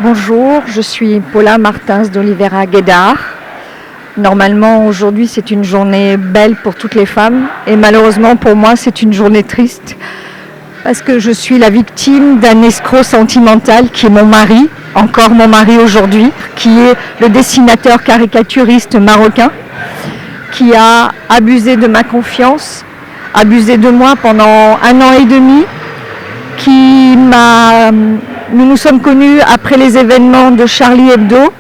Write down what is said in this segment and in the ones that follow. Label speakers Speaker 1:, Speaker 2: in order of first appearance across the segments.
Speaker 1: Bonjour, je suis Paula Martins d'Oliveira Guédard. Normalement, aujourd'hui, c'est une journée belle pour toutes les femmes et malheureusement pour moi, c'est une journée triste parce que je suis la victime d'un escroc sentimental qui est mon mari, encore mon mari aujourd'hui, qui est le dessinateur caricaturiste marocain, qui a abusé de ma confiance, abusé de moi pendant 1 an et demi, Nous nous sommes connus après les événements de Charlie Hebdo,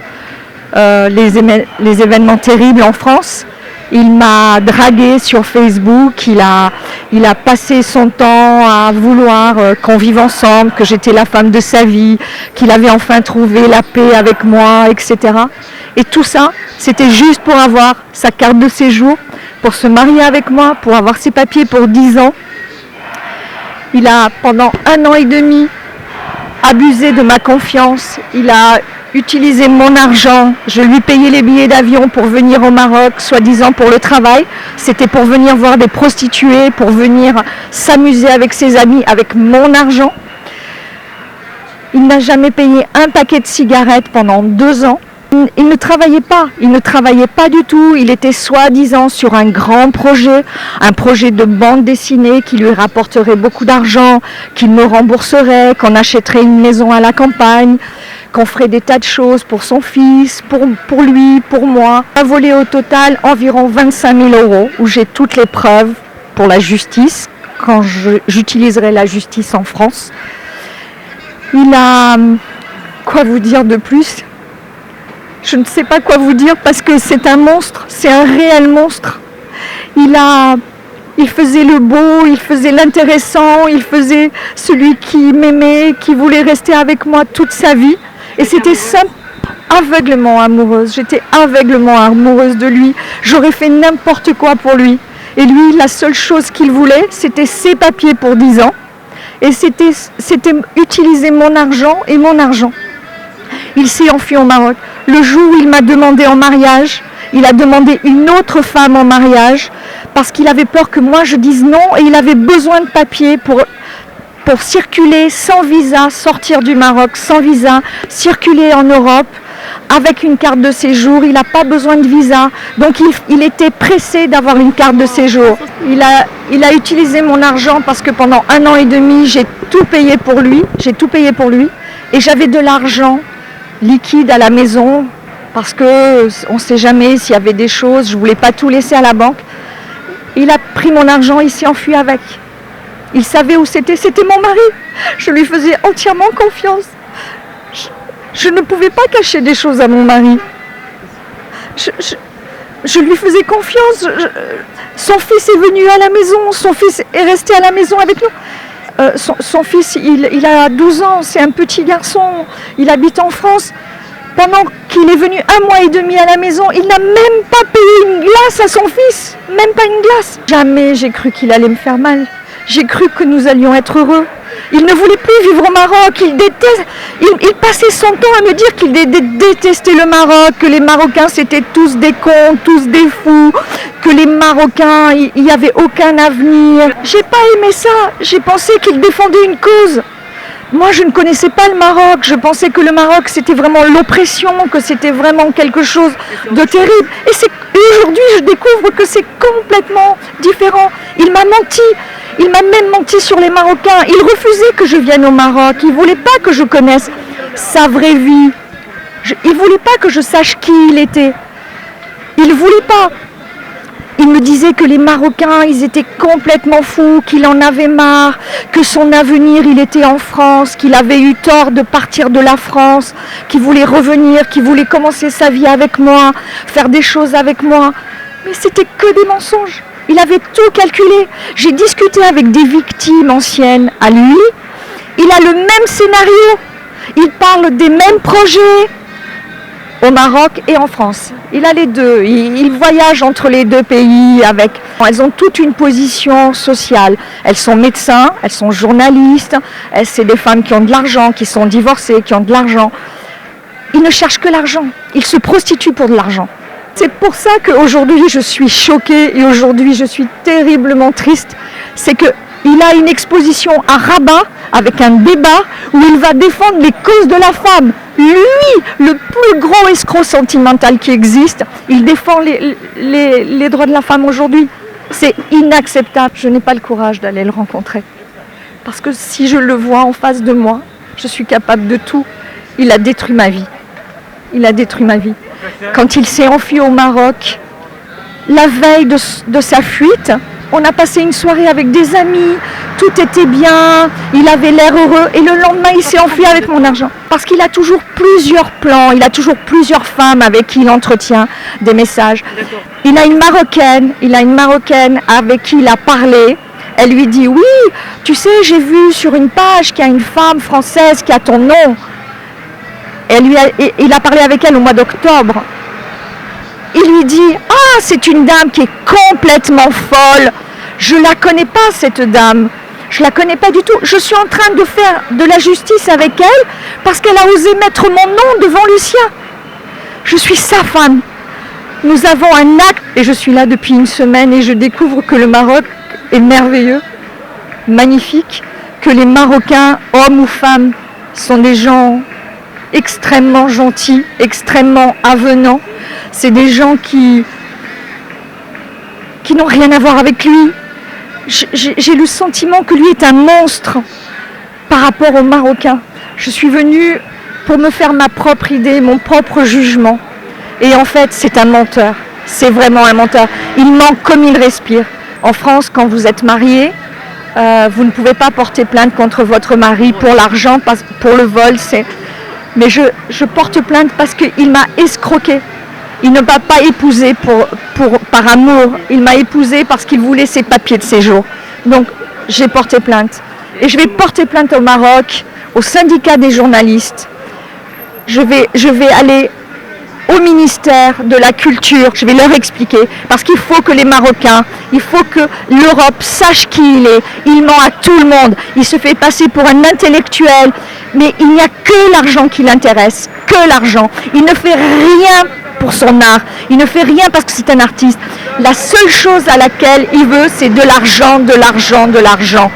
Speaker 1: les événements terribles en France. Il m'a dragué sur Facebook, il a passé son temps à vouloir qu'on vive ensemble, que j'étais la femme de sa vie, qu'il avait enfin trouvé la paix avec moi, etc. Et tout ça, c'était juste pour avoir sa carte de séjour, pour se marier avec moi, pour avoir ses papiers pour 10 ans. Il a, pendant 1 an et demi, abusé de ma confiance. Il a utilisé mon argent. Je lui payais les billets d'avion pour venir au Maroc, soi-disant pour le travail. C'était pour venir voir des prostituées, pour venir s'amuser avec ses amis, avec mon argent. Il n'a jamais payé un paquet de cigarettes pendant 2 ans. Il ne travaillait pas du tout. Il était soi-disant sur un grand projet, un projet de bande dessinée qui lui rapporterait beaucoup d'argent, qu'il me rembourserait, qu'on achèterait une maison à la campagne, qu'on ferait des tas de choses pour son fils, pour lui, pour moi. Il a volé au total environ 25 000 €, où j'ai toutes les preuves pour la justice, quand j'utiliserai la justice en France. Il a... Quoi vous dire de plus ? Je ne sais pas quoi vous dire parce que c'est un monstre, c'est un réel monstre. Il faisait le beau, il faisait l'intéressant, il faisait celui qui m'aimait, qui voulait rester avec moi toute sa vie. Et c'était simple, aveuglement amoureuse. J'étais aveuglement amoureuse de lui. J'aurais fait n'importe quoi pour lui. Et lui, la seule chose qu'il voulait, c'était ses papiers pour 10 ans. Et c'était utiliser mon argent et mon argent. Il s'est enfui au Maroc. Le jour où il m'a demandé en mariage, il a demandé une autre femme en mariage parce qu'il avait peur que moi je dise non et il avait besoin de papiers pour circuler sans visa, sortir du Maroc sans visa, circuler en Europe avec une carte de séjour. Il n'a pas besoin de visa, donc il était pressé d'avoir une carte de séjour. Il a utilisé mon argent parce que pendant 1 an et demi, j'ai tout payé pour lui et j'avais de l'argent liquide à la maison parce que on ne sait jamais s'il y avait des choses, je ne voulais pas tout laisser à la banque. Il a pris mon argent, il s'est enfui avec. Il savait où c'était mon mari. Je lui faisais entièrement confiance. Je ne pouvais pas cacher des choses à mon mari. Je lui faisais confiance. Son fils est venu à la maison, son fils est resté à la maison avec nous. Son fils, il a 12 ans, c'est un petit garçon, il habite en France. Pendant qu'il est venu 1 mois et demi à la maison, il n'a même pas payé une glace à son fils, même pas une glace. Jamais j'ai cru qu'il allait me faire mal. J'ai cru que nous allions être heureux. Il ne voulait plus vivre au Maroc, il passait son temps à me dire qu'il détestait le Maroc, que les Marocains c'était tous des cons, tous des fous, que les Marocains, il n'y avait aucun avenir. J'ai pas aimé ça, j'ai pensé qu'il défendait une cause. Moi je ne connaissais pas le Maroc, je pensais que le Maroc c'était vraiment l'oppression, que c'était vraiment quelque chose de terrible. Et aujourd'hui je découvre que c'est complètement différent. Il m'a menti. Il m'a même menti sur les Marocains. Il refusait que je vienne au Maroc. Il ne voulait pas que je connaisse sa vraie vie. Il ne voulait pas que je sache qui il était. Il ne voulait pas. Il me disait que les Marocains, ils étaient complètement fous, qu'il en avait marre, que son avenir, il était en France, qu'il avait eu tort de partir de la France, qu'il voulait revenir, qu'il voulait commencer sa vie avec moi, faire des choses avec moi. Mais c'était que des mensonges. Il avait tout calculé. J'ai discuté avec des victimes anciennes à lui. Il a le même scénario. Il parle des mêmes projets au Maroc et en France. Il a les deux. Il voyage entre les deux pays avec... Elles ont toute une position sociale. Elles sont médecins, elles sont journalistes. C'est des femmes qui ont de l'argent, qui sont divorcées, qui ont de l'argent. Ils ne cherchent que l'argent. Ils se prostituent pour de l'argent. C'est pour ça qu'aujourd'hui je suis choquée et aujourd'hui je suis terriblement triste. C'est que Il a une exposition à Rabat avec un débat où il va défendre les causes de la femme. Lui, le plus gros escroc sentimental qui existe, il défend les droits de la femme aujourd'hui. C'est inacceptable. Je n'ai pas le courage d'aller le rencontrer. Parce que si je le vois en face de moi, je suis capable de tout. Il a détruit ma vie. Il a détruit ma vie. Quand il s'est enfui au Maroc, la veille de sa fuite, on a passé une soirée avec des amis, tout était bien, il avait l'air heureux et le lendemain il s'est enfui avec mon argent. Parce qu'il a toujours plusieurs plans, il a toujours plusieurs femmes avec qui il entretient des messages. Il a une Marocaine avec qui il a parlé. Elle lui dit oui, tu sais, j'ai vu sur une page qu'il y a une femme française qui a ton nom. Il a parlé avec elle au mois d'octobre. Il lui dit « Ah, c'est une dame qui est complètement folle. Je la connais pas, cette dame. Je la connais pas du tout. Je suis en train de faire de la justice avec elle parce qu'elle a osé mettre mon nom devant Lucien. Je suis sa femme. Nous avons un acte. » Et je suis là depuis une semaine et je découvre que le Maroc est merveilleux, magnifique, que les Marocains, hommes ou femmes, sont des gens extrêmement gentils, extrêmement avenants. C'est des gens qui n'ont rien à voir avec lui. J'ai le sentiment que lui est un monstre par rapport aux Marocains. Je suis venue pour me faire ma propre idée, mon propre jugement. Et en fait, c'est un menteur. C'est vraiment un menteur. Il ment comme il respire. En France, quand vous êtes marié, vous ne pouvez pas porter plainte contre votre mari pour l'argent, pour le vol. Mais je porte plainte parce qu'il m'a escroqué. Il ne m'a pas épousée par amour. Il m'a épousée parce qu'il voulait ses papiers de séjour. Donc, j'ai porté plainte. Et je vais porter plainte au Maroc, au syndicat des journalistes. Je vais aller au ministère de la Culture. Je vais leur expliquer. Parce qu'il faut que les Marocains, il faut que l'Europe sache qui il est. Il ment à tout le monde. Il se fait passer pour un intellectuel. Mais il n'y a que l'argent qui l'intéresse. Que l'argent. Il ne fait rien pour son art. Il ne fait rien parce que c'est un artiste. La seule chose à laquelle il veut, c'est de l'argent, de l'argent, de l'argent.